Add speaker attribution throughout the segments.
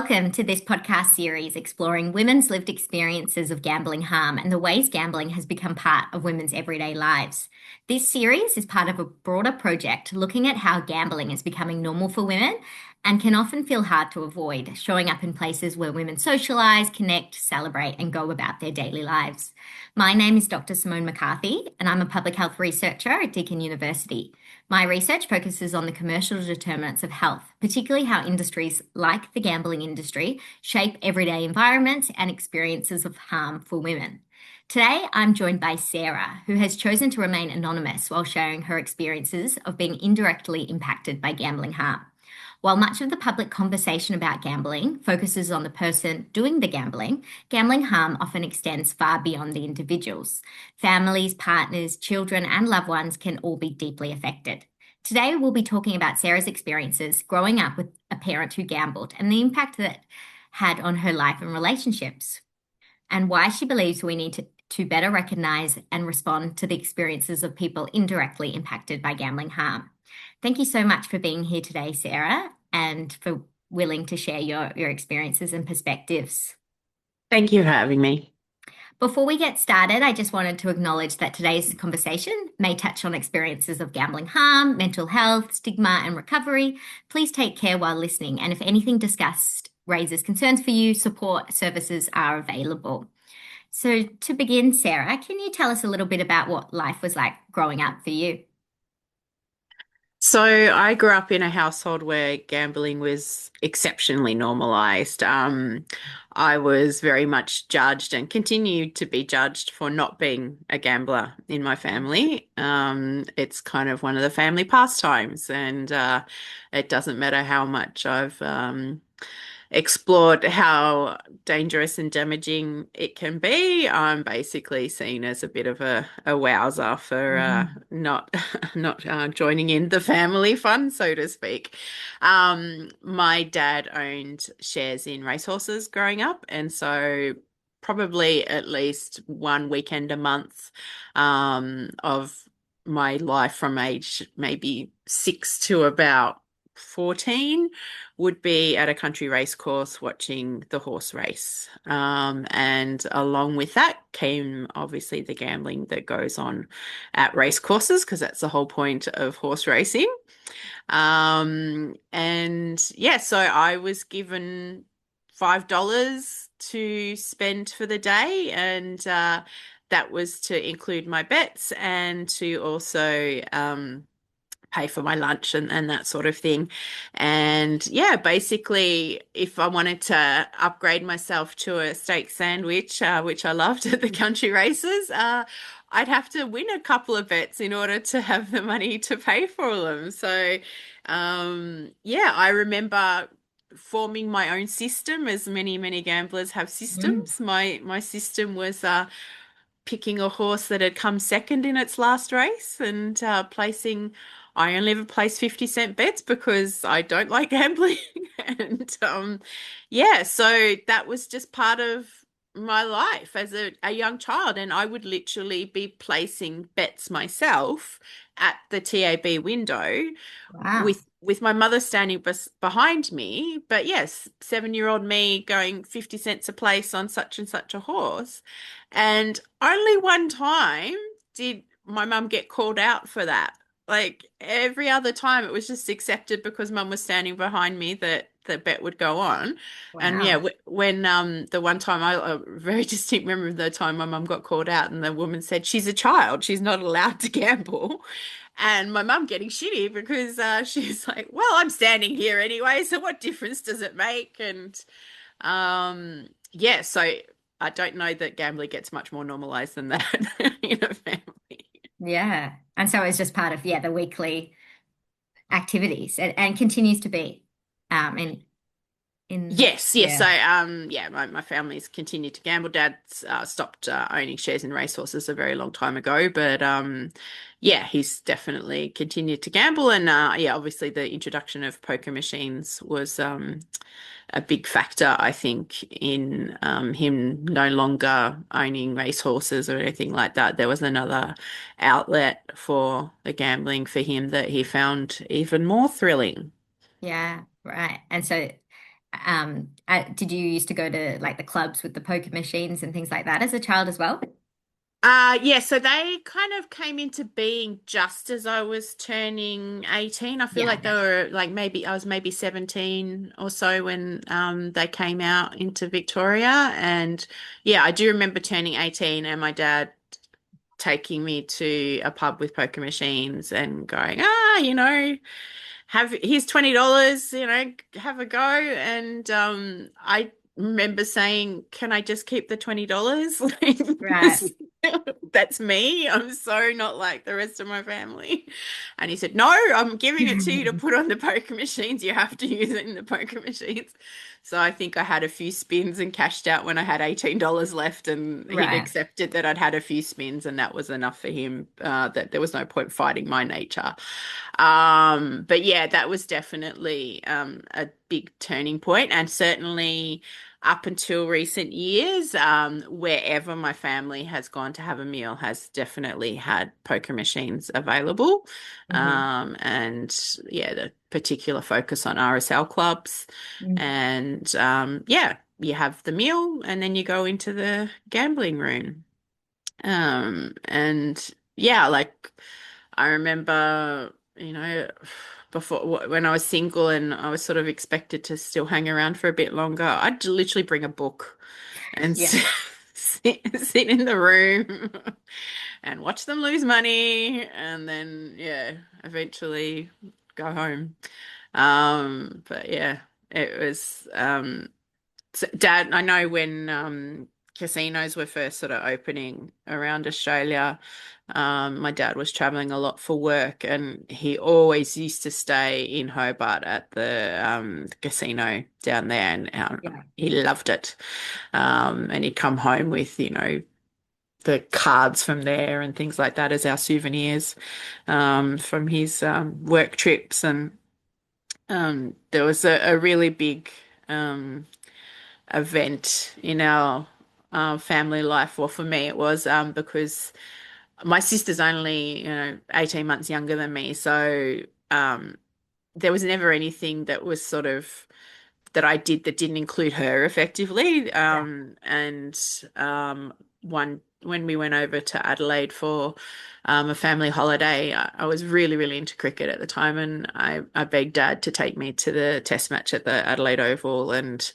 Speaker 1: Welcome to this podcast series exploring women's lived experiences of gambling harm and the ways gambling has become part of women's everyday lives. This series is part of a broader project looking at how gambling is becoming normal for women and can often feel hard to avoid, showing up in places where women socialize, connect, celebrate, and go about their daily lives. My name is Dr. Simone McCarthy, and I'm a public health researcher at Deakin University. My research focuses on the commercial determinants of health, particularly how industries like the gambling industry shape everyday environments and experiences of harm for women. Today, I'm joined by Sarah, who has chosen to remain anonymous while sharing her experiences of being indirectly impacted by gambling harm. While much of the public conversation about gambling focuses on the person doing the gambling, gambling harm often extends far beyond the individuals. Families, partners, children, and loved ones can all be deeply affected. Today, we'll be talking about Sarah's experiences growing up with a parent who gambled and the impact that had on her life and relationships, and why she believes we need to better recognize and respond to the experiences of people indirectly impacted by gambling harm. Thank you so much for being here today, Sarah, and for willing to share your experiences and perspectives.
Speaker 2: Thank you for having me.
Speaker 1: Before we get started, I just wanted to acknowledge that today's conversation may touch on experiences of gambling harm, mental health, stigma, and recovery. Please take care while listening, and if anything discussed raises concerns for you, support services are available. So to begin, Sarah, can you tell us a little bit about what life was like growing up for you?
Speaker 2: So I grew up in a household where gambling was exceptionally normalized. I was very much judged and continued to be judged for not being a gambler in my family. It's kind of one of the family pastimes, and it doesn't matter how much I've explored how dangerous and damaging it can be. I'm basically seen as a bit of a wowser for
Speaker 1: Mhm.
Speaker 2: not not joining in the family fun, so to speak. My dad owned shares in racehorses growing up, and so probably at least one weekend a month of my life from age maybe 6 to about 14 would be at a country race course watching the horse race. And along with that came obviously the gambling that goes on at race courses, because that's the whole point of horse racing. And yeah, so I was given $5 to spend for the day, and that was to include my bets and to also pay for my lunch and that sort of thing. And yeah, basically, if I wanted to upgrade myself to a steak sandwich, which I loved at the country races, I'd have to win a couple of bets in order to have the money to pay for them. So, yeah, I remember forming my own system, as many gamblers have
Speaker 1: Mm.
Speaker 2: systems. My system was picking a horse that had come second in its last race and placing. I only ever place 50-cent bets because I don't like gambling. And yeah, so that was just part of my life as a young child. And I would literally be placing bets myself at the TAB window
Speaker 1: Wow.
Speaker 2: with my mother standing behind me. But yes, 7-year-old me going 50 cents a place on such and such a horse. And only one time did my mum get called out for that. Like every other time, it was just accepted because mum was standing behind me that the bet would go on. And yeah,
Speaker 1: Wow.
Speaker 2: when the one time I a very distinct memory of the time my mum got called out, and the woman said she's a child, she's not allowed to gamble. And my mum getting shitty because she's like, well, I'm standing here anyway, so what difference does it make? And yeah, so I don't know that gambling gets much more normalized than that in a family.
Speaker 1: Yeah. And so it's just part of, yeah, the weekly activities and continues to be in
Speaker 2: Yes, yes. So,
Speaker 1: yeah.
Speaker 2: yeah, my family's continued to gamble. Dad's stopped owning shares in racehorses a very long time ago, but yeah, he's definitely continued to gamble. And yeah, obviously the introduction of poker machines was a big factor, I think, in him no longer owning racehorses or anything like that. There was another outlet for the gambling for him that he found even more thrilling.
Speaker 1: Yeah, right. And so Did you used to go to like the clubs with the poker machines and things like that as a child as well?
Speaker 2: Yeah, so they kind of came into being just as I was turning 18. I feel
Speaker 1: Yeah.
Speaker 2: like they were like maybe I was maybe 17 or so when they came out into Victoria. And yeah, I do remember turning 18 and my dad taking me to a pub with poker machines and going, have here's $20, have a go. And I remember saying, can I just keep the $20?
Speaker 1: Right.
Speaker 2: That's me. I'm so not like the rest of my family. And he said, no, I'm giving it to you to put on the poker machines. You have to use it in the poker machines. So I think I had a few spins and cashed out when I had $18 left, and he'd
Speaker 1: Right.
Speaker 2: accepted that I'd had a few spins, and that was enough for him, that there was no point fighting my nature. But yeah, that was definitely a big turning point, and certainly up until recent years, wherever my family has gone to have a meal has definitely had poker machines available.
Speaker 1: Hmm.
Speaker 2: And yeah, the particular focus on RSL clubs. And yeah, you have the meal and then you go into the gambling room. And yeah, like I remember, before when I was single and I was sort of expected to still hang around for a bit longer, I'd literally bring a book and
Speaker 1: Yeah.
Speaker 2: sit in the room and watch them lose money and then, yeah, eventually go home. But yeah, it was, so Dad, I know when casinos were first sort of opening around Australia, my dad was traveling a lot for work, and he always used to stay in Hobart at the casino down there, and
Speaker 1: Yeah.
Speaker 2: he loved it. And he'd come home with, the cards from there and things like that as our souvenirs from his work trips. And there was a really big event in our family life. Well, for me, it was because my sister's only, 18 months younger than me. So um, there was never anything that was sort of that I did that didn't include her effectively.
Speaker 1: Yeah.
Speaker 2: And one when we went over to Adelaide for a family holiday, I was really, really into cricket at the time, and I begged Dad to take me to the Test match at the Adelaide Oval, and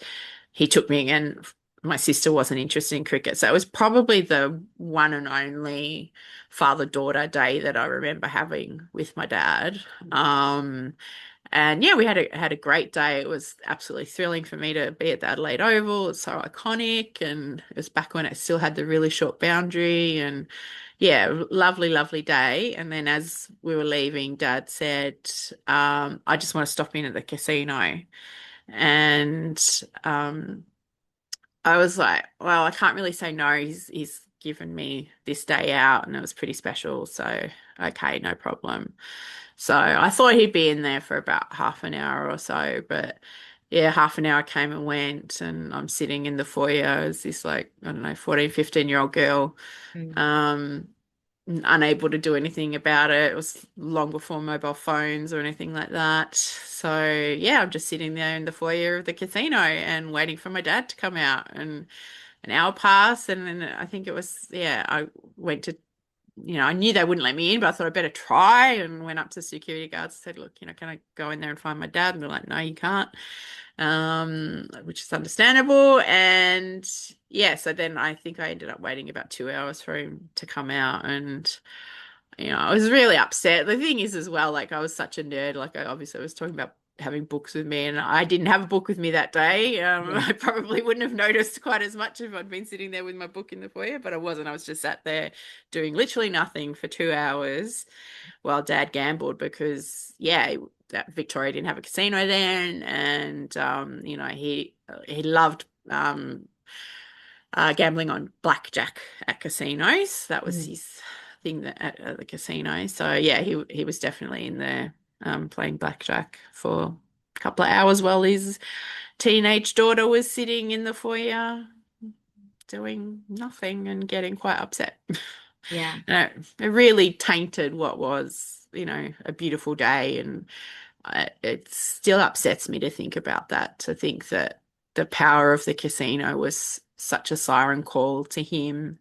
Speaker 2: he took me. And my sister wasn't interested in cricket, so it was probably the one and only father-daughter day that I remember having with my dad. And yeah, we had a great day. It was absolutely thrilling for me to be at the Adelaide Oval. It's so iconic, and it was back when it still had the really short boundary. And yeah, lovely, lovely day. And then as we were leaving, Dad said, "I just want to stop in at the casino." And I was like, "Well, I can't really say no. He's given me this day out, and it was pretty special. So okay, no problem." So I thought he'd be in there for about half an hour or so, but yeah, half an hour came and went, and I'm sitting in the foyer as this, like, I don't know, 14, 15-year-old girl,
Speaker 1: Mm.
Speaker 2: um, unable to do anything about it. It was long before mobile phones or anything like that. So yeah, I'm just sitting there in the foyer of the casino and waiting for my dad to come out, and an hour passed, and then I think it was, yeah, I went to, I knew they wouldn't let me in, but I thought I'd better try, and went up to security guards and said, look, can I go in there and find my dad? And they're like, no, you can't, which is understandable. And yeah, so then I think I ended up waiting about 2 hours for him to come out. And I was really upset. The thing is, as well, like I was such a nerd. Like I obviously was talking about having books with me, and I didn't have a book with me that day.
Speaker 1: Yeah.
Speaker 2: I probably wouldn't have noticed quite as much if I'd been sitting there with my book in the foyer, but I wasn't. I was just sat there doing literally nothing for 2 hours while Dad gambled because, yeah, that Victoria didn't have a casino then, and he loved gambling on blackjack at casinos. That was
Speaker 1: Mm.
Speaker 2: his thing at the casino. So yeah, he was definitely in there playing blackjack for a couple of hours while his teenage daughter was sitting in the foyer doing nothing and getting quite upset.
Speaker 1: Yeah.
Speaker 2: It really tainted what was, a beautiful day. And it still upsets me to think about that, to think that the power of the casino was such a siren call to him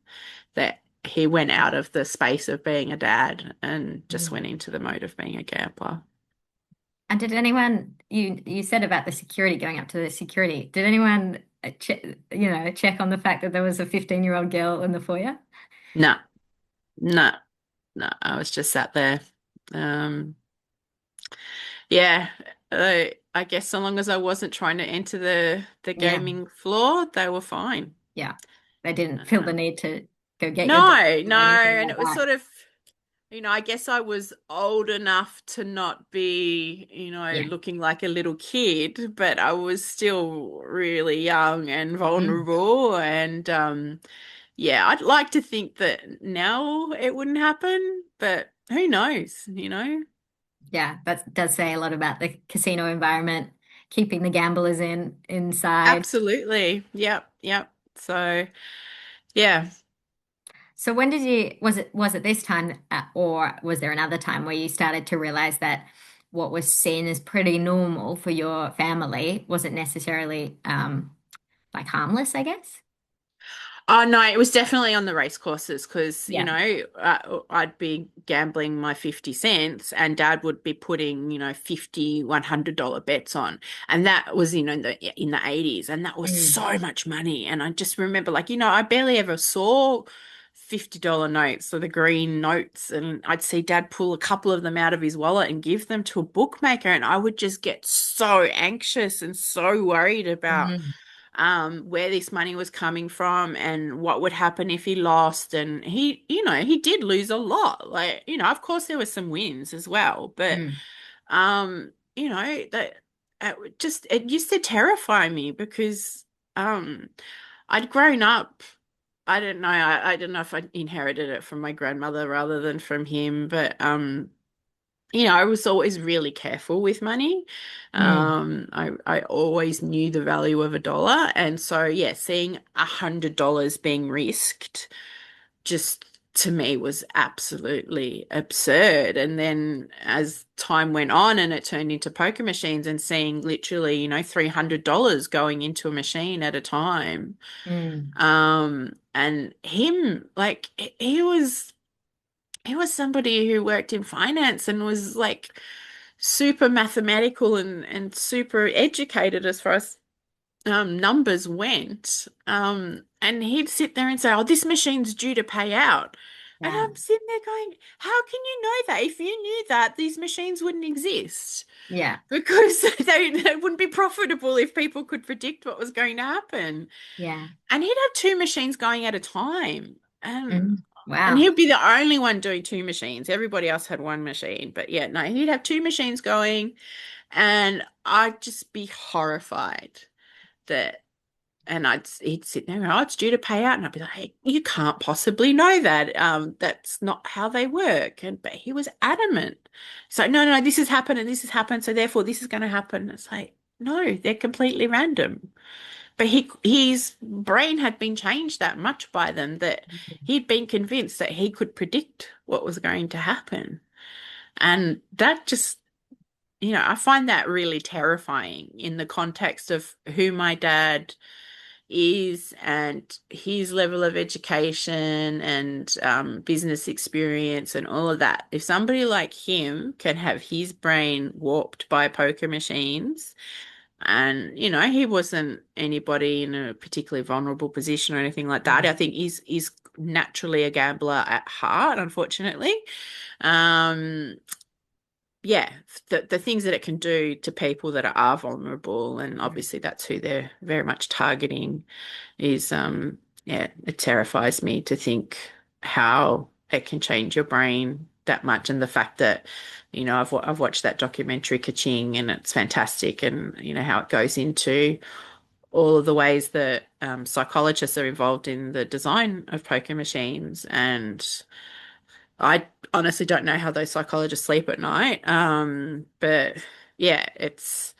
Speaker 2: that he went out of the space of being a dad and just
Speaker 1: Mm.
Speaker 2: went into the mode of being a gambler.
Speaker 1: And did anyone, you said about the security going up to the security, did anyone check on the fact that there was a 15-year-old girl in the foyer?
Speaker 2: No, no, no. I was just sat there. Um, yeah, I guess so long as I wasn't trying to enter the
Speaker 1: Yeah.
Speaker 2: gaming floor, they were fine.
Speaker 1: Yeah. They didn't feel the
Speaker 2: Um,
Speaker 1: need to go get your dog
Speaker 2: no, no,
Speaker 1: or anything
Speaker 2: and
Speaker 1: like
Speaker 2: it was
Speaker 1: that.
Speaker 2: sort of, I guess I was old enough to not be,
Speaker 1: Yeah.
Speaker 2: looking like a little kid, but I was still really young and
Speaker 1: Mm.
Speaker 2: vulnerable. And yeah, I'd like to think that now it wouldn't happen, but who knows?
Speaker 1: Yeah, that does say a lot about the casino environment, keeping the gamblers inside.
Speaker 2: Absolutely. Yep, yep. So, yeah.
Speaker 1: So when was it this time, or was there another time where you started to realize that what was seen as pretty normal for your family wasn't necessarily like harmless, I guess?
Speaker 2: Oh no, it was definitely on the race courses because,
Speaker 1: Yeah.
Speaker 2: I'd be gambling my 50 cents and dad would be putting, 50, $100 bets on. And that was, in the 80s, and that was
Speaker 1: Mm.
Speaker 2: so much money. And I just remember, like, I barely ever saw $50 notes or the green notes, and I'd see dad pull a couple of them out of his wallet and give them to a bookmaker, and I would just get so anxious and so worried about
Speaker 1: Mhm.
Speaker 2: where this money was coming from and what would happen if he lost. And he did lose a lot. Like, of course there were some wins as well, but
Speaker 1: Mm.
Speaker 2: that it used to terrify me because I'd grown up. I don't know. I don't know if I inherited it from my grandmother rather than from him, but I was always really careful with money.
Speaker 1: Mm.
Speaker 2: I always knew the value of a dollar. And so, yeah, seeing $100 being risked just to me was absolutely absurd. And then as time went on and it turned into poker machines and seeing literally, $300 going into a machine at a time.
Speaker 1: Mm.
Speaker 2: And him, like, he was somebody who worked in finance and was like super mathematical and super educated as far as numbers went. And he'd sit there and say, "Oh, this machine's due to pay out." And
Speaker 1: Yeah.
Speaker 2: I'm sitting there going, "How can you know that? If you knew that, these machines wouldn't exist
Speaker 1: Yeah.
Speaker 2: because they wouldn't be profitable if people could predict what was going to happen."
Speaker 1: Yeah.
Speaker 2: And he'd have two machines going at a time.
Speaker 1: Mm.
Speaker 2: And
Speaker 1: Wow.
Speaker 2: he'd be the only one doing two machines. Everybody else had one machine. But yeah, no, he'd have two machines going, and I'd just be horrified that and he'd sit there, "Oh, it's due to pay out." And I'd be like, "Hey, you can't possibly know that. That's not how they work." But he was adamant. So, no, no, this has happened and this has happened. So therefore this is going to happen. It's like, no, they're completely random. But his brain had been changed that much by them that he'd been convinced that he could predict what was going to happen. And that just, I find that really terrifying in the context of who my dad is and his level of education and business experience and all of that. If somebody like him can have his brain warped by poker machines, and he wasn't anybody in a particularly vulnerable position or anything like that. I think he's naturally a gambler at heart, unfortunately. Um, yeah, the things that it can do to people that are vulnerable, and obviously that's who they're very much targeting, is yeah, it terrifies me to think how it can change your brain that much, and the fact that I've watched that documentary Kaching, and it's fantastic, and how it goes into all of the ways that psychologists are involved in the design of poker machines. And I honestly don't know how those psychologists sleep at night. But yeah, it's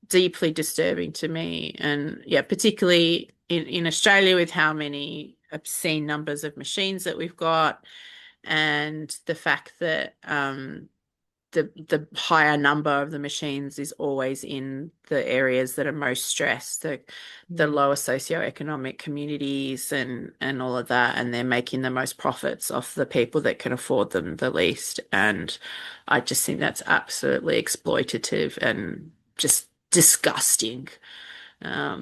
Speaker 2: deeply disturbing to me. And yeah, particularly in Australia with how many obscene numbers of machines that we've got, and the fact that the higher number of the machines is always in the areas that are most stressed, the
Speaker 1: Mm.
Speaker 2: lower socioeconomic communities and all of that, and they're making the most profits off the people that can afford them the least. And I just think that's absolutely exploitative and just disgusting.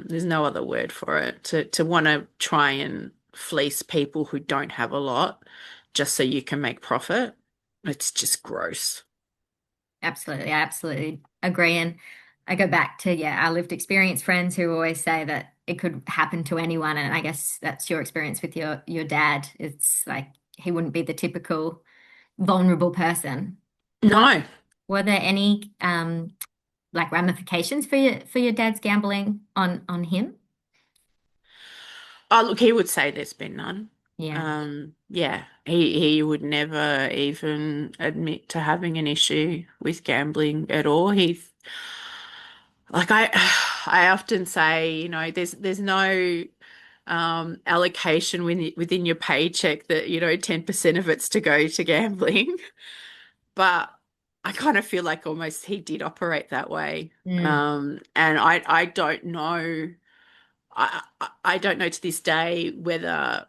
Speaker 2: There's no other word for it. To want to try and fleece people who don't have a lot just so you can make profit, it's just gross.
Speaker 1: Absolutely, I absolutely agree. And I go back to, yeah, our lived experience friends who always say that it could happen to anyone. And I guess that's your experience with your dad. It's like he wouldn't be the typical vulnerable person. What
Speaker 2: No.
Speaker 1: were there any like ramifications for your dad's gambling on him?
Speaker 2: Oh, look, he would say there's been none.
Speaker 1: Yeah.
Speaker 2: Yeah, he would never even admit to having an issue with gambling at all. He's like I often say, there's no allocation within your paycheck that, 10% of it's to go to gambling. But I kind of feel like almost he did operate that way.
Speaker 1: Mm,
Speaker 2: And I don't know. I don't know to this day whether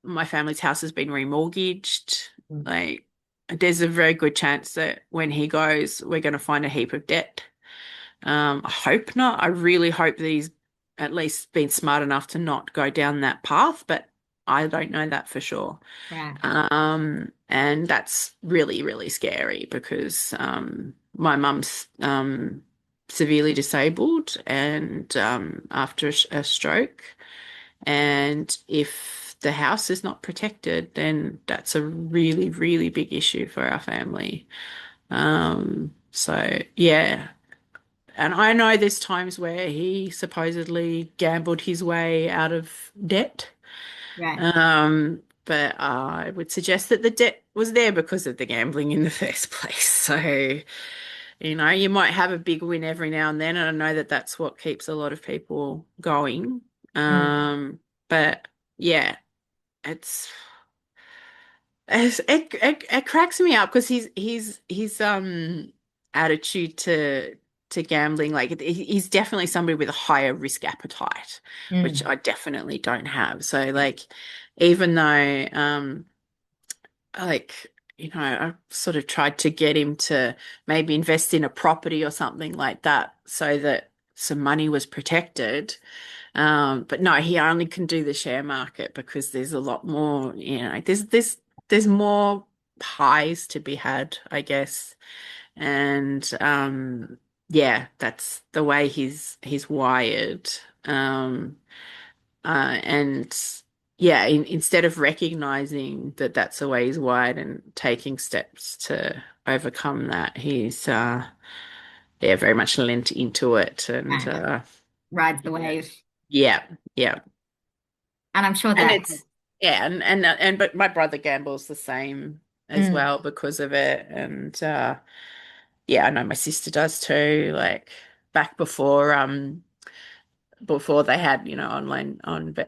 Speaker 2: my family's house has been remortgaged.
Speaker 1: mm,
Speaker 2: Like, there's a very good chance that when he goes, we're going to find a heap of debt. I hope not. I really hope that he's at least been smart enough to not go down that path, but I don't know that for sure.
Speaker 1: right.
Speaker 2: And that's really, really scary because my mum's severely disabled and after a stroke. And if the house is not protected, then that's a really, really big issue for our family. So yeah. And I know there's times where he supposedly gambled his way out of debt.
Speaker 1: Right.
Speaker 2: But I would suggest that the debt was there because of the gambling in the first place. So, you might have a big win every now and then, and I know that that's what keeps a lot of people going.
Speaker 1: Mm,
Speaker 2: But yeah, it's it cracks me up because his attitude to gambling, like he's definitely somebody with a higher risk appetite, which
Speaker 1: mm,
Speaker 2: I definitely don't have. So like even though like I sort of tried to get him to maybe invest in a property or something like that so that some money was protected. But no, he only can do the share market because there's a lot more, there's more pies to be had, I guess. And yeah, that's the way he's wired. Um, and yeah, instead of recognizing that that's the way he's wired and taking steps to overcome that, he's yeah, very much lent into it and
Speaker 1: right. Rides the
Speaker 2: yeah.
Speaker 1: wave.
Speaker 2: Yeah, yeah.
Speaker 1: And I'm sure
Speaker 2: And
Speaker 1: that,
Speaker 2: it's yeah, and but my brother gambles the same as
Speaker 1: mm,
Speaker 2: well because of it. And yeah, I know my sister does too. Like back before they had,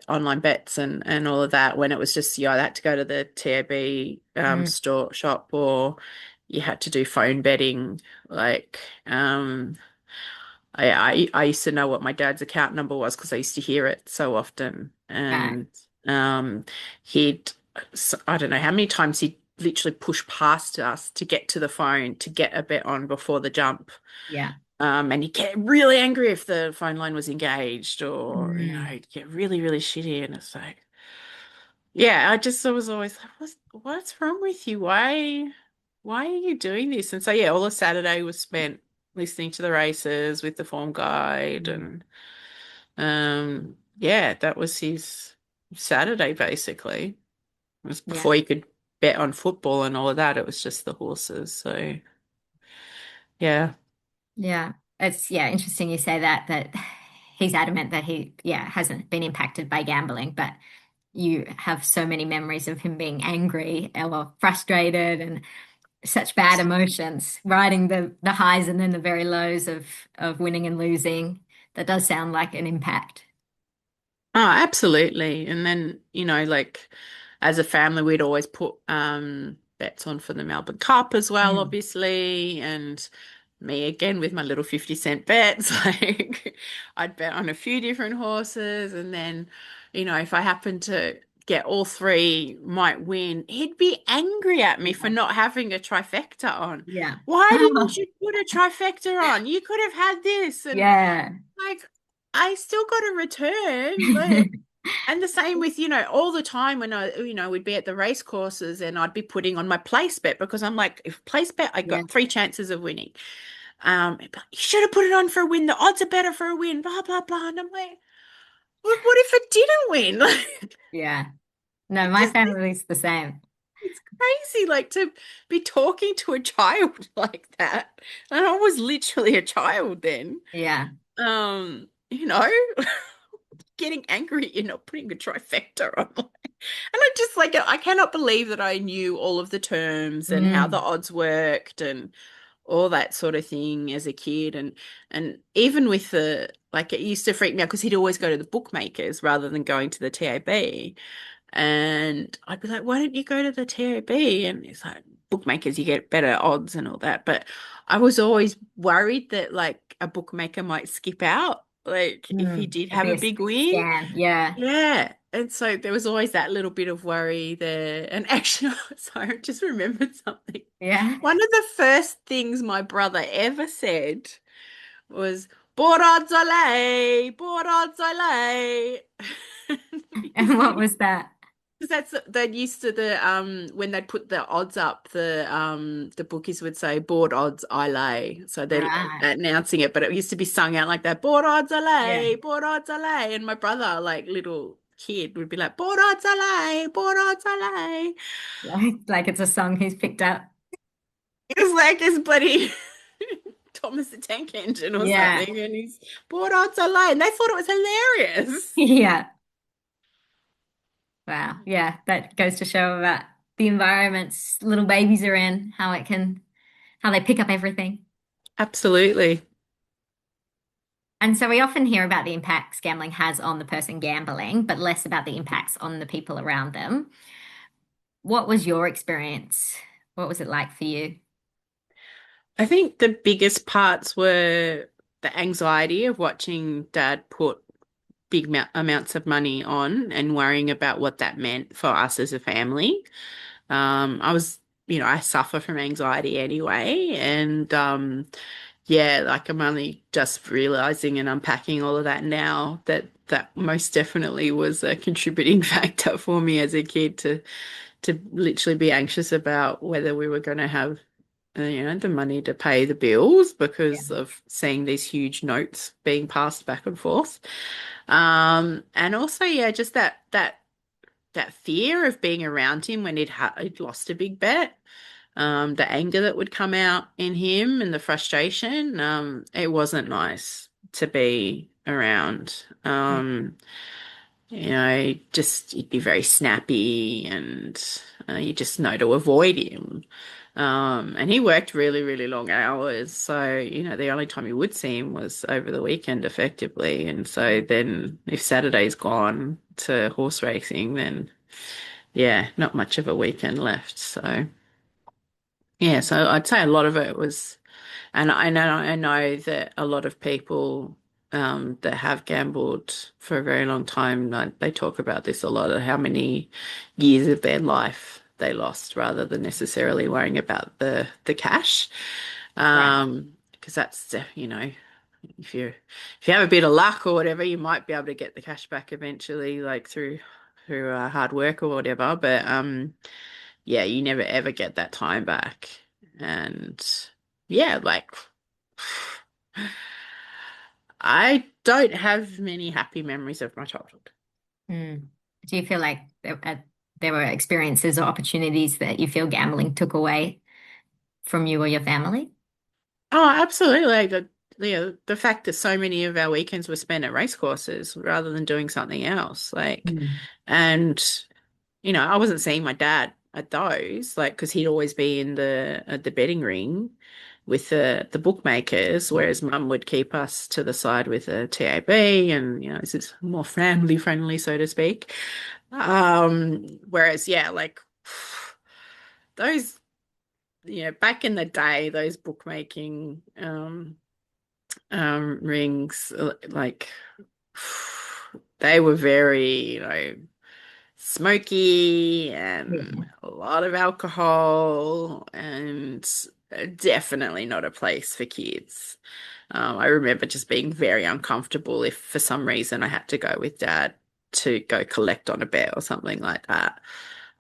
Speaker 2: online bets and all of that, when it was just, I had to go to the TAB
Speaker 1: mm,
Speaker 2: store shop, or you had to do phone betting. Like I used to know what my dad's account number was because I used to hear it so often.
Speaker 1: right.
Speaker 2: And um, he'd, I don't know how many times he'd literally push past us to get to the phone to get a bet on before the jump.
Speaker 1: Yeah.
Speaker 2: And he'd get really angry if the phone line was engaged, or,
Speaker 1: Mm,
Speaker 2: he'd get really, really shitty. And it's like, yeah, I was always like, what's wrong with you? Why are you doing this? And so, yeah, all of Saturday was spent listening to the races with the form guide.
Speaker 1: mm,
Speaker 2: And yeah, that was his Saturday basically. It was
Speaker 1: yeah.
Speaker 2: before he could bet on football and all of that. It was just the horses. So, yeah.
Speaker 1: Yeah. It's, yeah, interesting you say that he's adamant that he, yeah, hasn't been impacted by gambling, but you have so many memories of him being angry or frustrated and such bad emotions, riding the highs and then the very lows of winning and losing. That does sound like an impact.
Speaker 2: Oh, absolutely. And then, like as a family, we'd always put bets on for the Melbourne Cup as well,
Speaker 1: Mm.
Speaker 2: obviously, and me again with my little 50-cent bets. Like I'd bet on a few different horses, and then, if I happened to get all three might win, he'd be angry at me for
Speaker 1: Yeah.
Speaker 2: not having a trifecta on.
Speaker 1: Yeah.
Speaker 2: Why didn't you put a trifecta on? You could have had this. And
Speaker 1: Yeah.
Speaker 2: like, I still got a return. Like, and the same with, all the time when we'd be at the race courses and I'd be putting on my place bet because I'm like, if place bet, I
Speaker 1: Yeah.
Speaker 2: got three chances of winning. You should have put it on for a win. The odds are better for a win, blah, blah, blah. And I'm like, well, what if it didn't win? Like,
Speaker 1: Yeah. No,
Speaker 2: it
Speaker 1: my
Speaker 2: just,
Speaker 1: family's the same.
Speaker 2: it's crazy, like to be talking to a child like that. And I was literally a child then.
Speaker 1: Yeah.
Speaker 2: Um, you know, getting angry at you not putting a trifecta on. And I just like I cannot believe that I knew all of the terms and how the
Speaker 1: Mm.
Speaker 2: odds worked and all that sort of thing as a kid. And even with the like it used to freak me out because he'd always go to the bookmakers rather than going to the TAB. And I'd be like, why don't you go to the TAB? And it's like, bookmakers, you get better odds and all that. But I was always worried that like a bookmaker might skip out, like if he
Speaker 1: Mm.
Speaker 2: did
Speaker 1: It'd
Speaker 2: have
Speaker 1: be
Speaker 2: a
Speaker 1: a
Speaker 2: big win.
Speaker 1: scam. Yeah.
Speaker 2: Yeah. And so there was always that little bit of worry there. And actually, sorry, I just remembered something.
Speaker 1: Yeah.
Speaker 2: One of the first things my brother ever said was, Board odds I lay, board odds I lay. Because
Speaker 1: And what was that?
Speaker 2: that's they used to the when they'd put the odds up, the bookies would say board odds I lay. So they're
Speaker 1: Right.
Speaker 2: announcing it, but it used to be sung out like that, board odds I
Speaker 1: Yeah.
Speaker 2: lay, board odds I lay. And my brother, like little kid, would be like, board odds I lay, board odds I lay.
Speaker 1: Like it's a song he's picked up.
Speaker 2: It was like his bloody Thomas the Tank Engine or
Speaker 1: Yeah.
Speaker 2: something, and he's board odds I lay, and they thought it was hilarious.
Speaker 1: Yeah. Wow. Yeah. That goes to show about the environments little babies are in, how they pick up everything.
Speaker 2: Absolutely.
Speaker 1: And so we often hear about the impacts gambling has on the person gambling, but less about the impacts on the people around them. What was your experience? What was it like for you?
Speaker 2: I think the biggest parts were the anxiety of watching Dad put big amounts of money on and worrying about what that meant for us as a family. I was, I suffer from anxiety anyway, and yeah, like I'm only just realizing and unpacking all of that now that that most definitely was a contributing factor for me as a kid to literally be anxious about whether we were going to have the money to pay the bills
Speaker 1: Yeah.
Speaker 2: because of seeing these huge notes being passed back and forth. And also, yeah, just that fear of being around him when he'd lost a big bet. The anger that would come out in him and the frustration. It wasn't nice to be around. Just he'd be very snappy and you just know to avoid him. And he worked really, really long hours. So, the only time you would see him was over the weekend effectively. And so then if Saturday's gone to horse racing, then yeah, not much of a weekend left. So yeah, so I'd say a lot of it was, and I know that a lot of people that have gambled for a very long time, like, they talk about this a lot of how many years of their life they lost rather than necessarily worrying about the cash.
Speaker 1: Right.
Speaker 2: Because that's if you have a bit of luck or whatever, you might be able to get the cash back eventually, like through hard work or whatever. But yeah, you never ever get that time back. And yeah, like I don't have many happy memories of my childhood.
Speaker 1: Mm. Do you feel like there were experiences or opportunities that you feel gambling took away from you or your family?
Speaker 2: Oh, absolutely. Like the fact that so many of our weekends were spent at race courses rather than doing something else. Like,
Speaker 1: Mm.
Speaker 2: and I wasn't seeing my dad at those, like, because he'd always be in the betting ring with the bookmakers, whereas Mum would keep us to the side with the TAB, and this is more family friendly, so to speak. Whereas, yeah, like those, back in the day, those bookmaking rings, like they were very, smoky and
Speaker 1: Yeah.
Speaker 2: a lot of alcohol and definitely not a place for kids. I remember just being very uncomfortable if for some reason I had to go with Dad to go collect on a bet or something like that.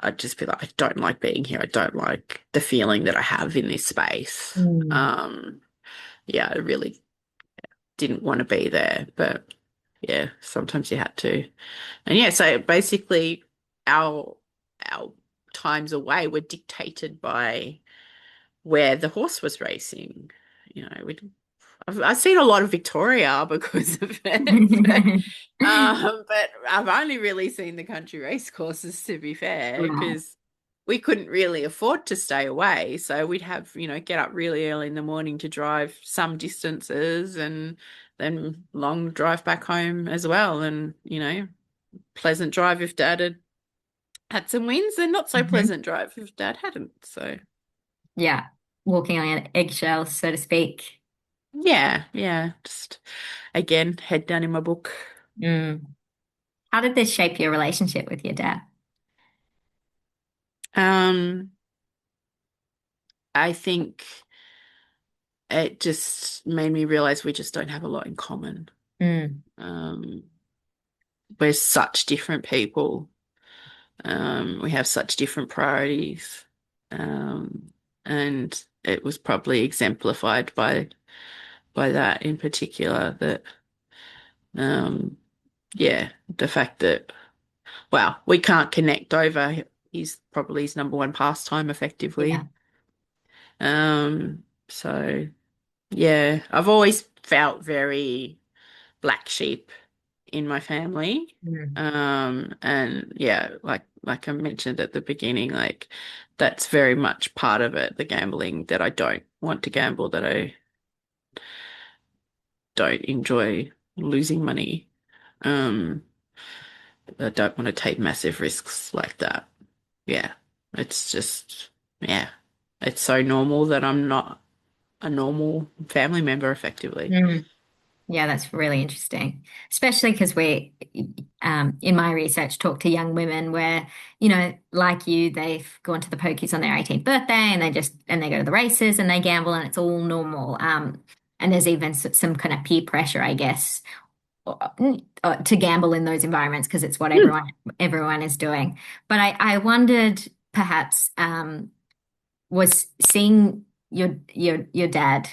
Speaker 2: I'd just be like, I don't like being here. I don't like the feeling that I have in this space.
Speaker 1: Mm.
Speaker 2: Yeah, I really didn't want to be there, but yeah, sometimes you had to. And yeah, so basically our times away were dictated by where the horse was racing. We I've seen a lot of Victoria because of it, but I've only really seen the country race courses, to be fair,
Speaker 1: Right.
Speaker 2: because we couldn't really afford to stay away. So we'd have, get up really early in the morning to drive some distances and then long drive back home as well. And, pleasant drive if Dad had some wins and not so
Speaker 1: Mhm.
Speaker 2: pleasant drive if Dad hadn't. So
Speaker 1: Yeah. Walking on eggshells, so to speak.
Speaker 2: yeah, yeah, just again, head down in my book.
Speaker 1: Mm. How did this shape your relationship with your dad?
Speaker 2: Um, I think it just made me realize we just don't have a lot in common.
Speaker 1: Mm.
Speaker 2: Um, we're such different people. We have such different priorities. Um, and it was probably exemplified by that in particular that um yeah, the fact that well, we can't connect over is probably his number one pastime
Speaker 1: Yeah.
Speaker 2: effectively. So yeah, I've always felt very black sheep in my family.
Speaker 1: Mm.
Speaker 2: And yeah, like I mentioned at the beginning, like that's very much part of it, the gambling that I don't want to gamble, that I don't enjoy losing money. Um, I don't want to take massive risks like that. Yeah. It's just yeah. It's so normal that I'm not a normal family member effectively.
Speaker 1: Mm. Yeah, that's really interesting, especially because in my research, talk to young women where, like you, they've gone to the pokies on their 18th birthday and they go to the races and they gamble and it's all normal. And there's even some kind of peer pressure, I guess, to gamble in those environments because it's what
Speaker 2: Hmm.
Speaker 1: everyone is doing. But I wondered perhaps was seeing your dad,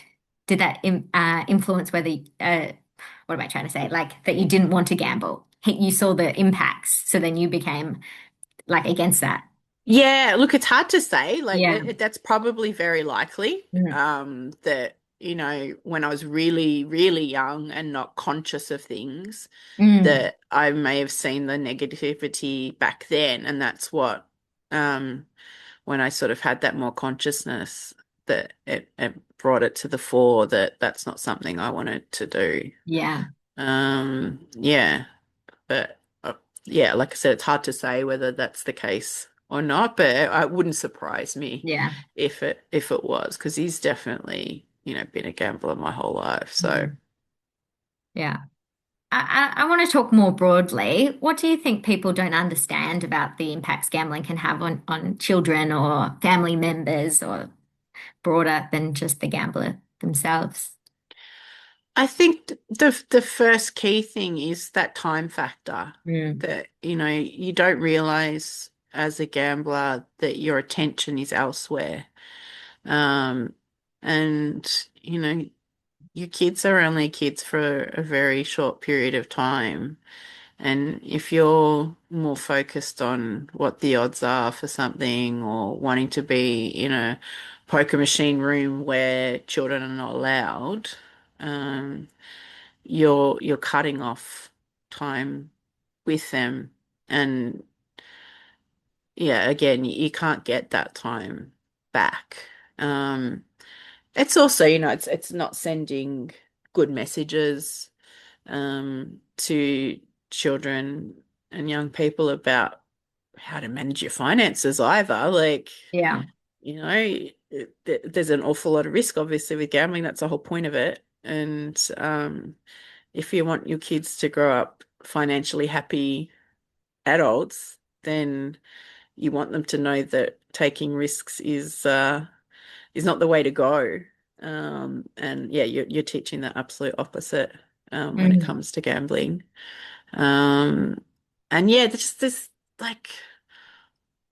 Speaker 1: did that influence whether what am I trying to say? Like that you didn't want to gamble. You saw the impacts, so then you became like against that.
Speaker 2: Yeah, look, it's hard to say. Like
Speaker 1: Yeah.
Speaker 2: that's probably very likely.
Speaker 1: Mm.
Speaker 2: That, when I was really, really young and not conscious of things,
Speaker 1: Mm.
Speaker 2: that I may have seen the negativity back then, and that's what when I sort of had that more consciousness that it brought it to the fore that that's not something I wanted to do.
Speaker 1: Yeah.
Speaker 2: Yeah, but yeah, like I said, it's hard to say whether that's the case or not, but it wouldn't surprise me
Speaker 1: Yeah.
Speaker 2: if it was, because he's definitely, been a gambler my whole life. So
Speaker 1: Mm. Yeah. I want to talk more broadly. What do you think people don't understand about the impacts gambling can have on children or family members or broader than just the gambler themselves?
Speaker 2: I think the first key thing is that time factor
Speaker 1: Mm.
Speaker 2: that, you don't realize as a gambler that your attention is elsewhere. Um, and, your kids are only kids for a very short period of time. And if you're more focused on what the odds are for something or wanting to be in a poker machine room where children are not allowed, um, you're cutting off time with them. And yeah, again, you can't get that time back. Um, it's also, it's not sending good messages to children and young people about how to manage your finances either. Like,
Speaker 1: Yeah.
Speaker 2: there's an awful lot of risk, obviously, with gambling. That's the whole point of it. And if you want your kids to grow up financially happy adults, then you want them to know that taking risks is not the way to go. And yeah, you're teaching the absolute opposite when it
Speaker 1: Mm.
Speaker 2: comes to gambling. Um, and yeah, there's like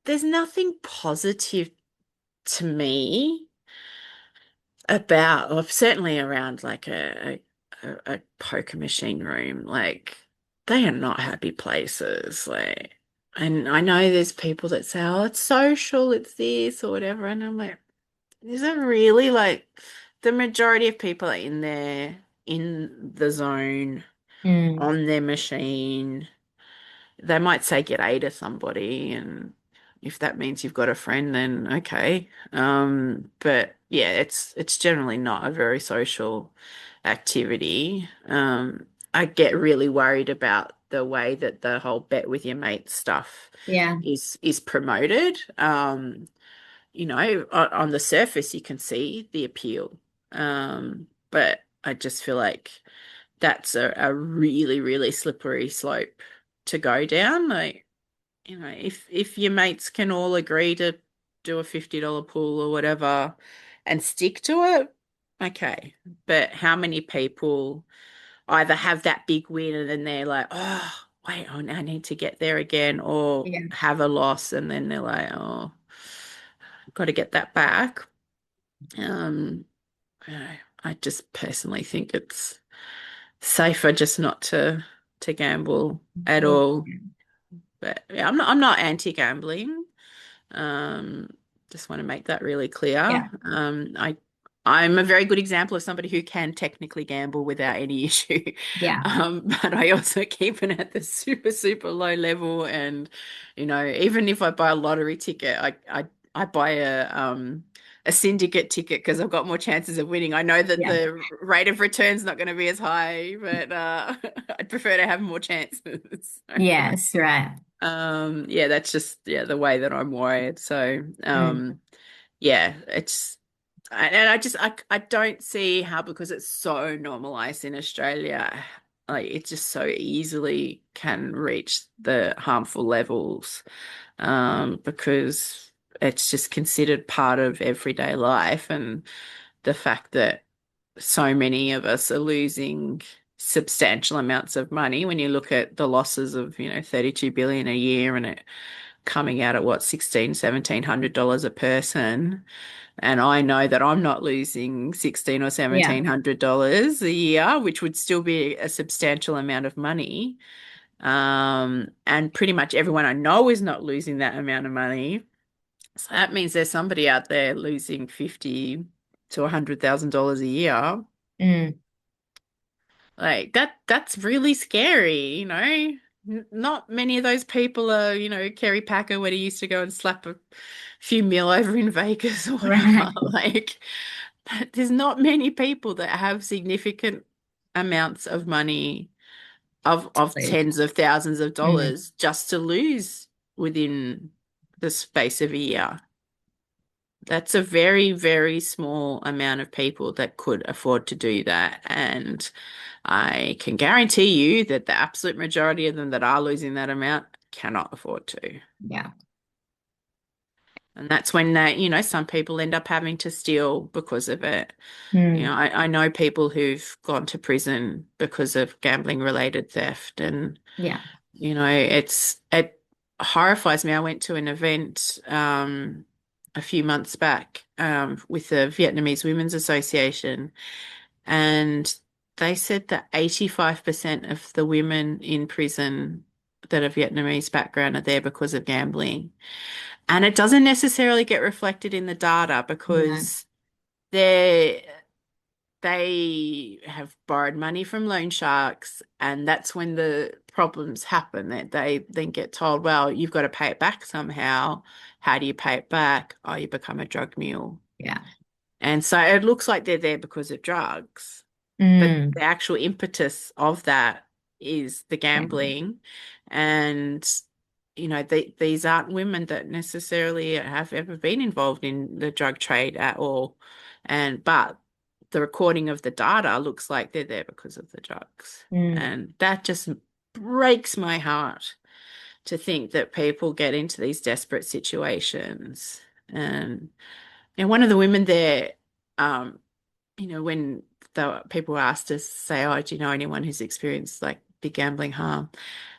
Speaker 2: there's nothing positive to me about, or certainly around like a poker machine room. Like they are not happy places. Like, and I know there's people that say, "Oh, it's social, it's this or whatever," and I'm like, is it really like the majority of people are in there in the zone
Speaker 1: Mm.
Speaker 2: on their machine? They might say get A to somebody, and if that means you've got a friend, then okay. But yeah, it's generally not a very social activity. I get really worried about the way that the whole bet with your mate stuff
Speaker 1: Yeah.
Speaker 2: is promoted. On the surface you can see the appeal. But I just feel like that's a really, really slippery slope to go down. Like, if your mates can all agree to do a $50 pool or whatever and stick to it, okay. But how many people either have that big win and then they're like, oh, wait, I need to get there again, or
Speaker 1: Yeah.
Speaker 2: have a loss and then they're like, oh, got to get that back. Um, I just personally think it's safer just not to gamble at
Speaker 1: Well,
Speaker 2: all. But yeah, I'm not anti-gambling. Um, just want to make that really clear.
Speaker 1: yeah.
Speaker 2: I'm a very good example of somebody who can technically gamble without any issue.
Speaker 1: Yeah.
Speaker 2: But I also keep it at the super, super low level. And, even if I buy a lottery ticket, I buy a syndicate ticket because I've got more chances of winning. I know that
Speaker 1: Yeah.
Speaker 2: the rate of return's not going to be as high, but I'd prefer to have more chances.
Speaker 1: Yes, right.
Speaker 2: Yeah, that's just the way that I'm wired. So,
Speaker 1: Mm.
Speaker 2: yeah, and I don't see how, because it's so normalized in Australia, like it just so easily can reach the harmful levels, because it's just considered part of everyday life, and the fact that so many of us are losing substantial amounts of money when you look at the losses of, 32 billion a year, and it coming out at what, 16, $1,700 a person. And I know that I'm not losing 16 or
Speaker 1: Yeah.
Speaker 2: $1,700 a year, which would still be a substantial amount of money. And pretty much everyone I know is not losing that amount of money. So that means there's somebody out there losing 50 to $100,000 a year.
Speaker 1: Mm.
Speaker 2: Like that's really scary. Not many of those people are, Kerry Packer when he used to go and slap a few mil over in Vegas or whatever.
Speaker 1: Right.
Speaker 2: Like, there's not many people that have significant amounts of money, of
Speaker 1: Please.
Speaker 2: tens of thousands of
Speaker 1: Mm.
Speaker 2: dollars, just to lose within the space of a year. That's a very, very small amount of people that could afford to do that. And I can guarantee you that the absolute majority of them that are losing that amount cannot afford to.
Speaker 1: Yeah.
Speaker 2: And that's when some people end up having to steal because of it.
Speaker 1: Mm.
Speaker 2: I know people who've gone to prison because of gambling related theft. And,
Speaker 1: Yeah.
Speaker 2: it horrifies me. I went to an event a few months back with the Vietnamese Women's Association, and they said that 85% of the women in prison that are Vietnamese background are there because of gambling. And it doesn't necessarily get reflected in the data
Speaker 1: No.
Speaker 2: because they they have borrowed money from loan sharks, and that's when the problems happen. That they then get told, well, you've got to pay it back somehow. How do you pay it back? Oh, you become a drug mule.
Speaker 1: Yeah.
Speaker 2: And so it looks like they're there because of drugs, but
Speaker 1: Mm.
Speaker 2: the actual impetus of that is the
Speaker 1: Gambling.
Speaker 2: gambling. And these aren't women that necessarily have ever been involved in the drug trade at all. But the recording of the data looks like they're there because of the drugs.
Speaker 1: Mm.
Speaker 2: And that just breaks my heart to think that people get into these desperate situations. And one of the women there, um, when the people were asked to say, "Oh, do you know anyone who's experienced like big gambling harm?"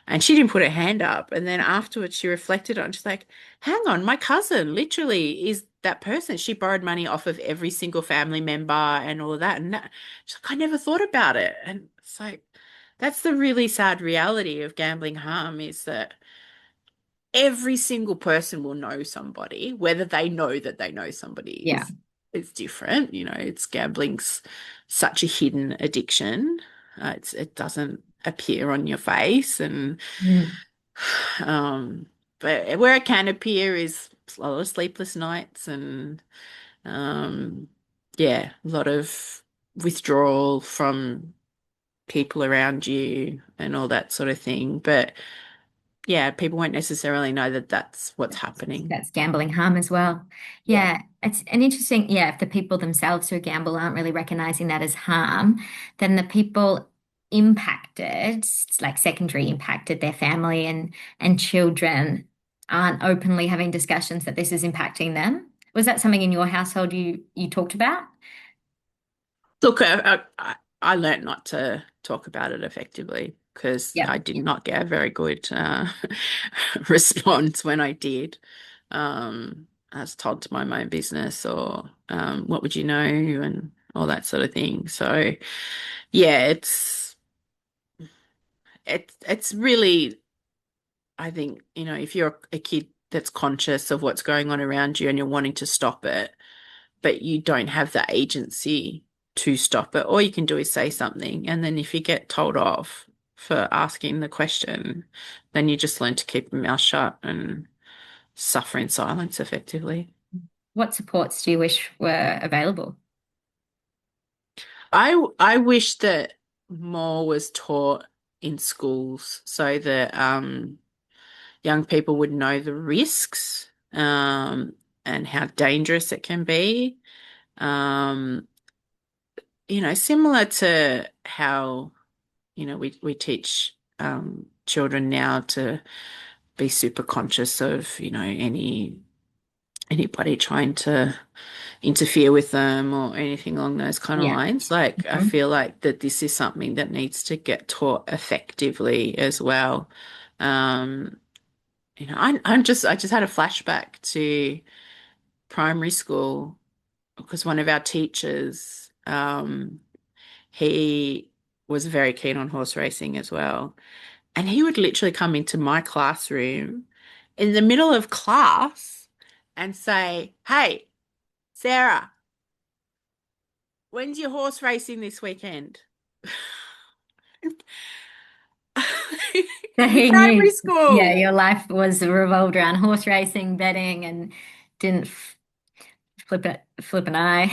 Speaker 2: And she didn't put her hand up. And then afterwards, she reflected on. She's like, "Hang on, my cousin literally is that person. She borrowed money off of every single family member and all of that." And she's like, "I never thought about it." And it's like, that's the really sad reality of gambling harm is that every single person will know somebody, whether they know that they know somebody
Speaker 1: Yeah.
Speaker 2: is different. It's gambling's such a hidden addiction. It doesn't appear on your face, and
Speaker 1: Mm.
Speaker 2: um, but where it can appear is a lot of sleepless nights and um, yeah, a lot of withdrawal from people around you and all that sort of thing. But yeah, people won't necessarily know that that's what's happening.
Speaker 1: That's gambling harm as well.
Speaker 2: Yeah.
Speaker 1: Yeah, it's an interesting, yeah, if the people themselves who gamble aren't really recognizing that as harm, then the people impacted, it's like secondary impacted, their family and children aren't openly having discussions that this is impacting them. Was that something in your household you talked about?
Speaker 2: Look, I learned not to talk about it effectively because
Speaker 1: Yeah.
Speaker 2: I did not get a very good response when I did. I was told to mind my own business or what would you know and all that sort of thing. So yeah, it's really, I think, if you're a kid that's conscious of what's going on around you and you're wanting to stop it, but you don't have the agency to stop it. All you can do is say something. And then if you get told off for asking the question, then you just learn to keep your mouth shut and suffer in silence effectively.
Speaker 1: What supports do you wish were available?
Speaker 2: I wish that more was taught in schools so that young people would know the risks and how dangerous it can be. Um, Similar to how we teach children now to be super conscious of, anybody trying to interfere with them or anything along those kind of
Speaker 1: Yeah.
Speaker 2: lines. Like, I
Speaker 1: Mhm.
Speaker 2: feel like that this is something that needs to get taught effectively as well. Um, I just had a flashback to primary school because one of our teachers, he was very keen on horse racing as well. And he would literally come into my classroom in the middle of class and say, "Hey, Sarah, when's your horse racing this weekend?"
Speaker 1: So
Speaker 2: In
Speaker 1: he
Speaker 2: primary
Speaker 1: knew, yeah,
Speaker 2: school.
Speaker 1: your life was revolved around horse racing, betting, and didn't flip an eye.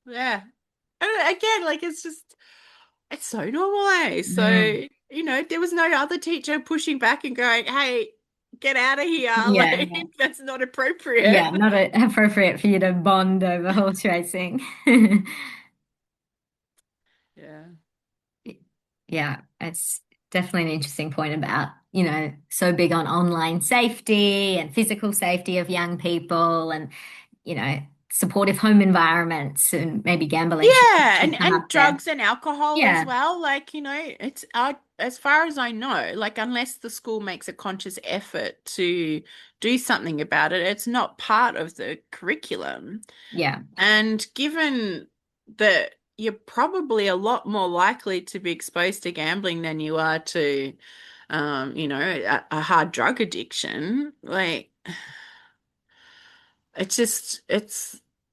Speaker 2: Yeah. And again, like it's so normalized. So,
Speaker 1: Mm.
Speaker 2: there was no other teacher pushing back and going, "Hey, get out of here."
Speaker 1: Yeah,
Speaker 2: Like, that's not
Speaker 1: yeah,
Speaker 2: appropriate.
Speaker 1: not appropriate for you to bond over horse racing.
Speaker 2: Yeah.
Speaker 1: Yeah, it's definitely an interesting point about, so big on online safety and physical safety of young people and, supportive home environments and maybe gambling
Speaker 2: Yeah,
Speaker 1: should come
Speaker 2: and
Speaker 1: up there.
Speaker 2: drugs and alcohol as
Speaker 1: Yeah,
Speaker 2: well. Like, it's as far as I know, like unless the school makes a conscious effort to do something about it, it's not part of the curriculum.
Speaker 1: yeah,
Speaker 2: And given that you're probably a lot more likely to be exposed to gambling than you are to a hard drug addiction, like it's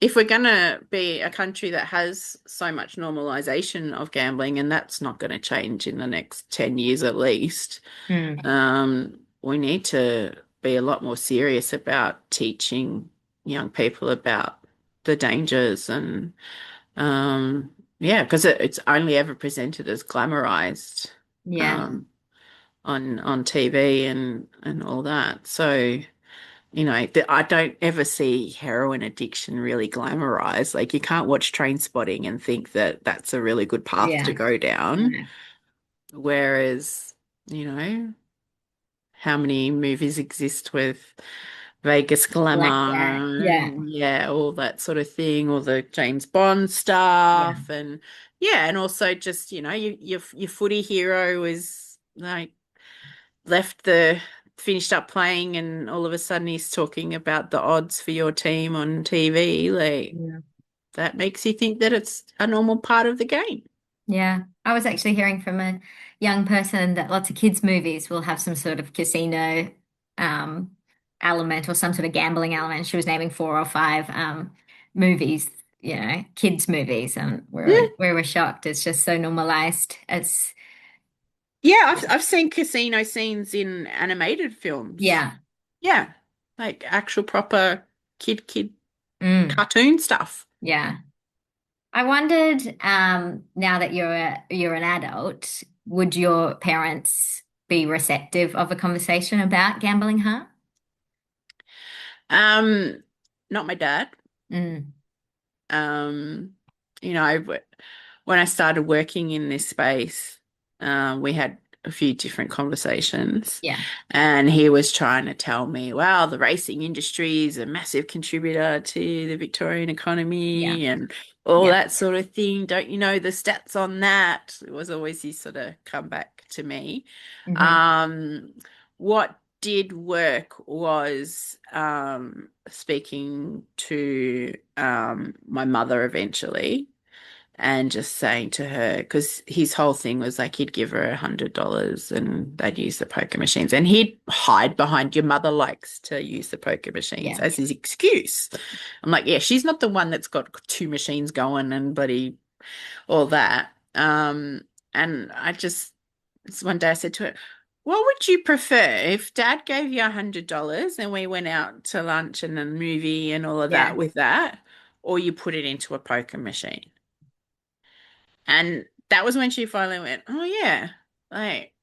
Speaker 2: if we're gonna be a country that has so much normalization of gambling, and that's not going to change in the next 10 years at least,
Speaker 1: mm,
Speaker 2: we need to be a lot more serious about teaching young people about the dangers and yeah, because it's only ever presented as glamorized.
Speaker 1: yeah.
Speaker 2: Um, on TV and all that. So, I don't ever see heroin addiction really glamorized. Like you can't watch Trainspotting and think that that's a really good path to
Speaker 1: Yeah.
Speaker 2: go down.
Speaker 1: No.
Speaker 2: Whereas, you know, how many movies exist with Vegas
Speaker 1: Blackjack.
Speaker 2: glamour
Speaker 1: Yeah.
Speaker 2: and yeah, all that sort of thing, all the James Bond
Speaker 1: Yeah.
Speaker 2: stuff and yeah, and also just, your footy hero is like left the finished up playing and all of a sudden he's talking about the odds for your team on TV. Like
Speaker 1: Yeah.
Speaker 2: that makes you think that it's a normal part of the game.
Speaker 1: Yeah. I was actually hearing from a young person that lots of kids' movies will have some sort of casino um, element or some sort of gambling element. She was naming four or five movies, kids' movies, and
Speaker 2: Yeah.
Speaker 1: we were shocked. It's just so normalized. It's
Speaker 2: Yeah, I've seen casino scenes in animated films.
Speaker 1: yeah.
Speaker 2: Yeah. Like actual proper kid
Speaker 1: Mm,
Speaker 2: cartoon stuff.
Speaker 1: yeah. I wondered, now that you're an adult, would your parents be receptive of a conversation about gambling harm?
Speaker 2: Um, Not my dad.
Speaker 1: Mm,
Speaker 2: Um, you know, when I started working in this space, we had a few different conversations,
Speaker 1: yeah,
Speaker 2: and he was trying to tell me, wow, the racing industry is a massive contributor to the Victorian
Speaker 1: yeah,
Speaker 2: economy and all
Speaker 1: yeah.
Speaker 2: that sort of thing. Don't you know the stats on that? It was always his sort of comeback to me.
Speaker 1: Hmm.
Speaker 2: Um, what did work was speaking to my mother eventually and just saying to her, because his whole thing was like he'd give her $100 and they'd use the poker machines, and he'd hide behind your mother likes to use the poker machines
Speaker 1: Yeah.
Speaker 2: as his excuse. I'm like, yeah, she's not the one that's got two machines going and bloody all that. And I just one day I said to her, what would you prefer if Dad gave you $100 and we went out to lunch and a movie and all of that
Speaker 1: Yeah.
Speaker 2: with that, or you put it into a poker machine? And that was when she finally went, oh yeah, like,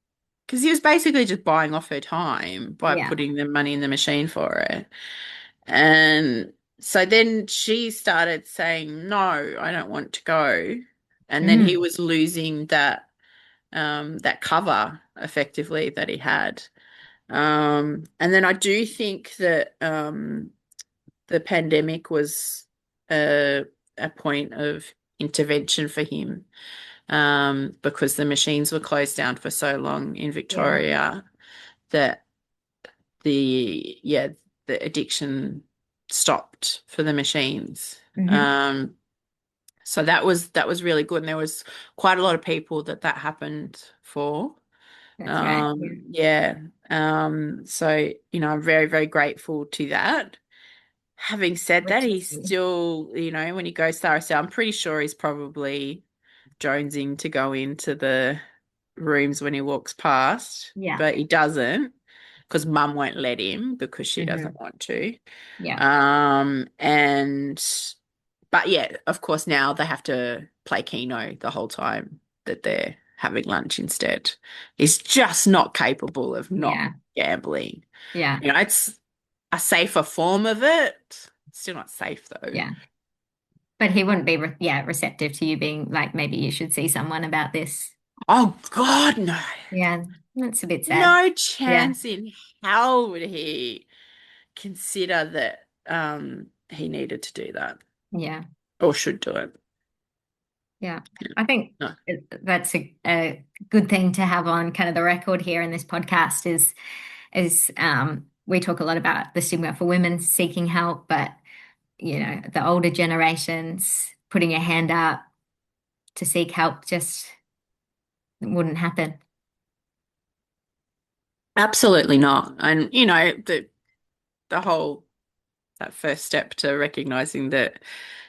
Speaker 2: because he was basically just buying off her time by
Speaker 1: Yeah.
Speaker 2: putting the money in the machine for her. And so then she started saying, no, I don't want to go. And then he
Speaker 1: Mm,
Speaker 2: was losing that cover effectively that he had. And then I do think that the pandemic was a, a point of intervention for him because the machines were closed down for so long in
Speaker 1: yeah.
Speaker 2: Victoria that the addiction stopped for the machines.
Speaker 1: Hmm.
Speaker 2: Um, so that was really good, and there was quite a lot of people that happened for.
Speaker 1: That's right. Yeah.
Speaker 2: Yeah. So, I'm very, very grateful to that. Having said that,
Speaker 1: Which
Speaker 2: he's still, when he goes to RSL, I'm pretty sure he's probably jonesing to go into the rooms when he walks past,
Speaker 1: yeah.
Speaker 2: but he doesn't because mum won't let him because she
Speaker 1: Hmm.
Speaker 2: doesn't want to.
Speaker 1: Yeah.
Speaker 2: And but yeah, of course now they have to play Keno the whole time that they're having lunch instead. He's just not capable of not
Speaker 1: Yeah.
Speaker 2: gambling.
Speaker 1: Yeah.
Speaker 2: It's a safer form of it. Still not safe though.
Speaker 1: Yeah. But he wouldn't be, receptive to you being like, maybe you should see someone about this.
Speaker 2: Oh God, no.
Speaker 1: Yeah. That's a bit sad.
Speaker 2: No
Speaker 1: Yeah.
Speaker 2: chance in hell would he consider that he needed to do that
Speaker 1: Yeah.
Speaker 2: or should do it.
Speaker 1: Yeah, I think
Speaker 2: No.
Speaker 1: that's a good thing to have on kind of the record here in this podcast is we talk a lot about the stigma for women seeking help, but the older generations putting a hand up to seek help just wouldn't happen.
Speaker 2: Absolutely not. And the whole that first step to recognizing that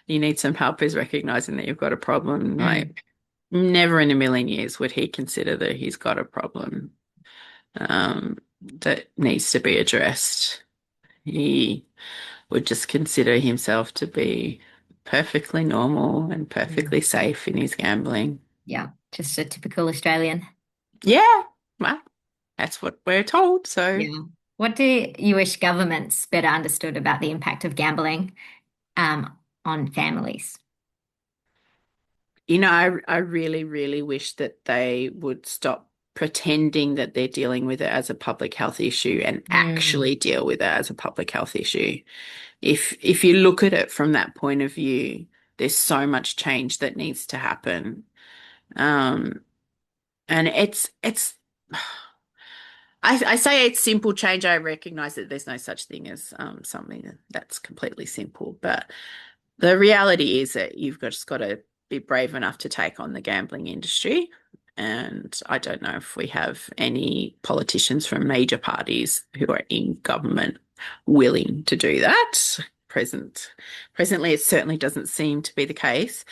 Speaker 2: you need some help is recognizing that you've got a problem.
Speaker 1: Mm,
Speaker 2: Like never in a million years would he consider that he's got a problem that needs to be addressed. He would just consider himself to be perfectly normal and
Speaker 1: mm.
Speaker 2: perfectly safe in his gambling.
Speaker 1: Yeah, just a typical Australian.
Speaker 2: Yeah. Wow. That's what we're told. So,
Speaker 1: Yeah. What do you wish governments better understood about the impact of gambling on families?
Speaker 2: I really, really wish that they would stop pretending that they're dealing with it as a public health issue and
Speaker 1: Mm,
Speaker 2: actually deal with it as a public health issue. If you look at it from that point of view, there's so much change that needs to happen. Um, and it's I say it's simple change. I recognize that there's no such thing as something that's completely simple, but the reality is that you've just got to be brave enough to take on the gambling industry. And I don't know if we have any politicians from major parties who are in government willing to do that. Presently, it certainly doesn't seem to be the case.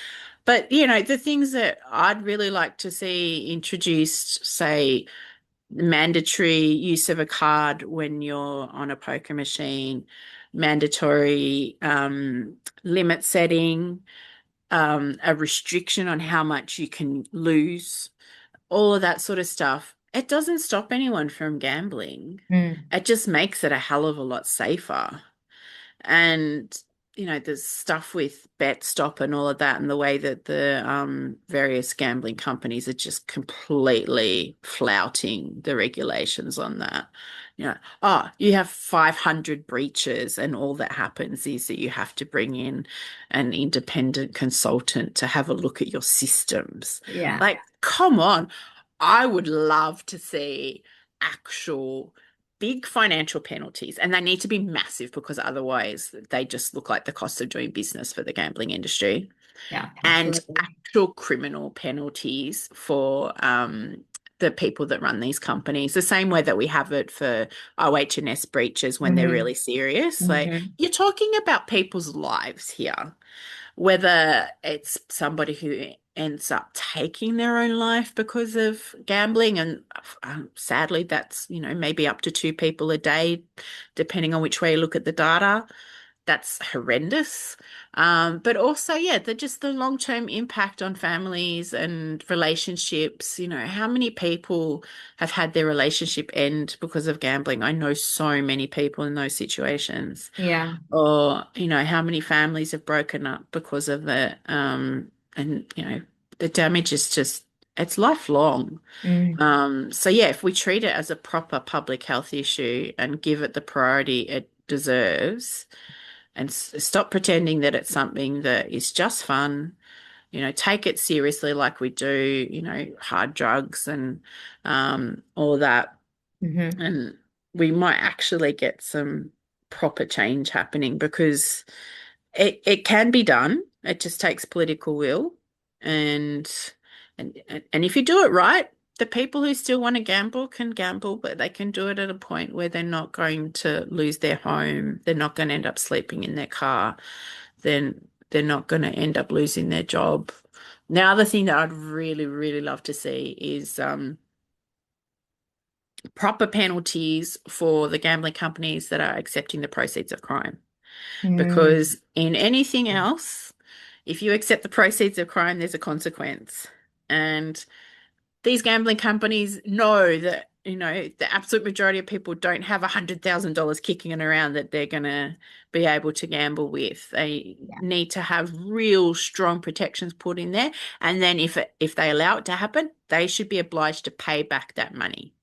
Speaker 2: But, the things that I'd really like to see introduced, say, mandatory use of a card when you're on a poker machine, mandatory limit setting, a restriction on how much you can lose, all of that sort of stuff. It doesn't stop anyone from gambling.
Speaker 1: mm,
Speaker 2: It just makes it a hell of a lot safer. And, there's stuff with bet stop and all of that, and the way that the various gambling companies are just completely flouting the regulations on that. You have 500 breaches, and all that happens is that you have to bring in an independent consultant to have a look at your systems.
Speaker 1: yeah,
Speaker 2: Like, come on. I would love to see actual big financial penalties, and they need to be massive because otherwise they just look like the cost of doing business for the gambling industry,
Speaker 1: yeah,
Speaker 2: and
Speaker 1: absolutely.
Speaker 2: actual criminal penalties for the people that run these companies, the same way that we have it for OH&S breaches when they're
Speaker 1: Hmm.
Speaker 2: really serious. Like,
Speaker 1: Hmm.
Speaker 2: you're talking about people's lives here, whether it's somebody who ends up taking their own life because of gambling. And sadly, that's, maybe up to two people a day, depending on which way you look at the data. That's horrendous. But also, yeah, just the long-term impact on families and relationships. How many people have had their relationship end because of gambling? I know so many people in those situations.
Speaker 1: Yeah.
Speaker 2: Or, how many families have broken up because of it. And, the damage is just, it's lifelong.
Speaker 1: Mm,
Speaker 2: So yeah, if we treat it as a proper public health issue and give it the priority it deserves, and stop pretending that it's something that is just fun, take it seriously like we do, hard drugs and all that,
Speaker 1: hmm.
Speaker 2: and we might actually get some proper change happening, because it can be done. It just takes political will, and and if you do it right, the people who still want to gamble can gamble, but they can do it at a point where they're not going to lose their home. They're not going to end up sleeping in their car. Then they're not going to end up losing their job. The other thing that I'd really, really love to see is proper penalties for the gambling companies that are accepting the proceeds of crime.
Speaker 1: Mm,
Speaker 2: Because in anything else, if you accept the proceeds of crime, there's a consequence. And these gambling companies know that, the absolute majority of people don't have $100,000 kicking it around that they're going to be able to gamble with. They
Speaker 1: yeah.
Speaker 2: need to have real strong protections put in there. And then if they allow it to happen, they should be obliged to pay back that money.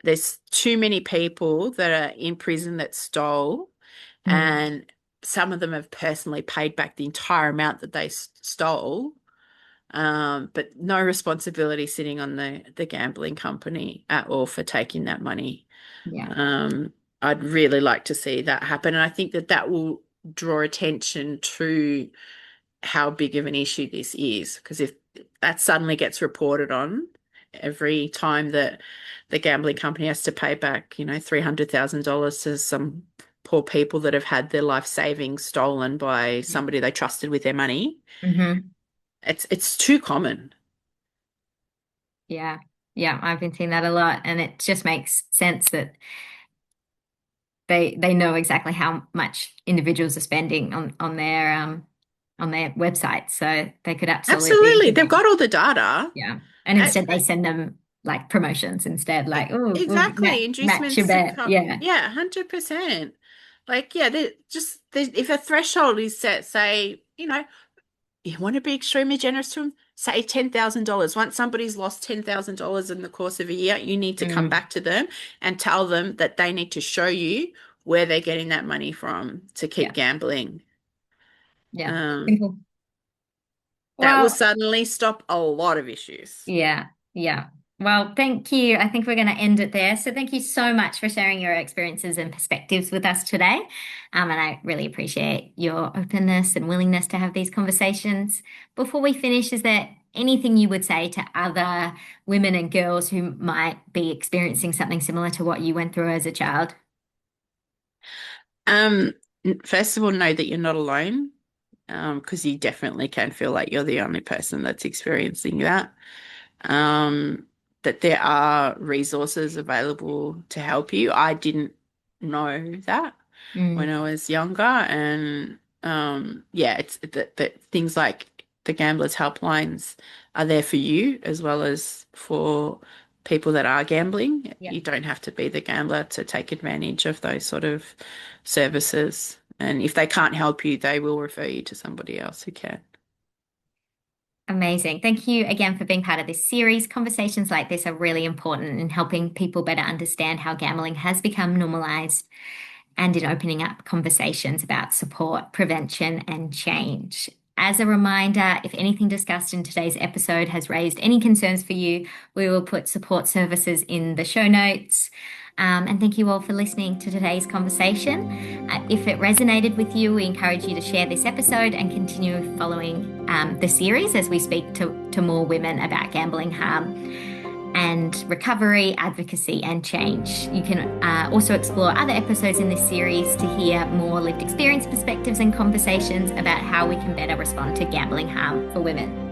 Speaker 2: There's too many people that are in prison that stole,
Speaker 1: Mm,
Speaker 2: and some of them have personally paid back the entire amount that they stole, but no responsibility sitting on the gambling company at all for taking that money.
Speaker 1: yeah.
Speaker 2: Um, I'd really like to see that happen, and I think that that will draw attention to how big of an issue this is. Because if that suddenly gets reported on every time that the gambling company has to pay back, $300,000 to some poor people that have had their life savings stolen by somebody they trusted with their money,
Speaker 1: Hmm.
Speaker 2: it's too common.
Speaker 1: Yeah. Yeah. I've been seeing that a lot, and it just makes sense that they know exactly how much individuals are spending on their website, so they could absolutely
Speaker 2: Absolutely. They've got all the data.
Speaker 1: yeah. And
Speaker 2: Uh,
Speaker 1: instead they send them like promotions instead, like, oh, we'll
Speaker 2: Exactly.
Speaker 1: match your
Speaker 2: Inducements to
Speaker 1: bet.
Speaker 2: come.
Speaker 1: Yeah.
Speaker 2: Yeah, 100%. Like, yeah, if a threshold is set, say, you want to be extremely generous to them, say $10,000. Once somebody's lost $10,000 in the course of a year, you need to come
Speaker 1: Mm,
Speaker 2: back to them and tell them that they need to show you where they're getting that money from to keep
Speaker 1: yeah.
Speaker 2: gambling.
Speaker 1: Yeah.
Speaker 2: Um,
Speaker 1: Simple.
Speaker 2: that will
Speaker 1: Well,
Speaker 2: suddenly stop a lot of issues.
Speaker 1: yeah, yeah. Well, thank you. I think we're going to end it there. So thank you so much for sharing your experiences and perspectives with us today. And I really appreciate your openness and willingness to have these conversations. Before we finish, is there anything you would say to other women and girls who might be experiencing something similar to what you went through as a child?
Speaker 2: Um, First of all, know that you're not alone, because you definitely can feel like you're the only person that's experiencing that. Um, that there are resources available to help you. I didn't know that when
Speaker 1: Mm,
Speaker 2: I was younger, and yeah, it's that things like the gamblers' helplines are there for you as well as for people that are gambling.
Speaker 1: yeah.
Speaker 2: You don't have to be the gambler to take advantage of those sort of services. And if they can't help you, they will refer you to somebody else who can.
Speaker 1: Amazing. Thank you again for being part of this series. Conversations like this are really important in helping people better understand how gambling has become normalized and in opening up conversations about support, prevention, and change. As a reminder, if anything discussed in today's episode has raised any concerns for you, we will put support services in the show notes. And thank you all for listening to today's conversation. If it resonated with you, we encourage you to share this episode and continue following the series as we speak to more women about gambling harm and recovery, advocacy, and change. You can also explore other episodes in this series to hear more lived experience perspectives and conversations about how we can better respond to gambling harm for women.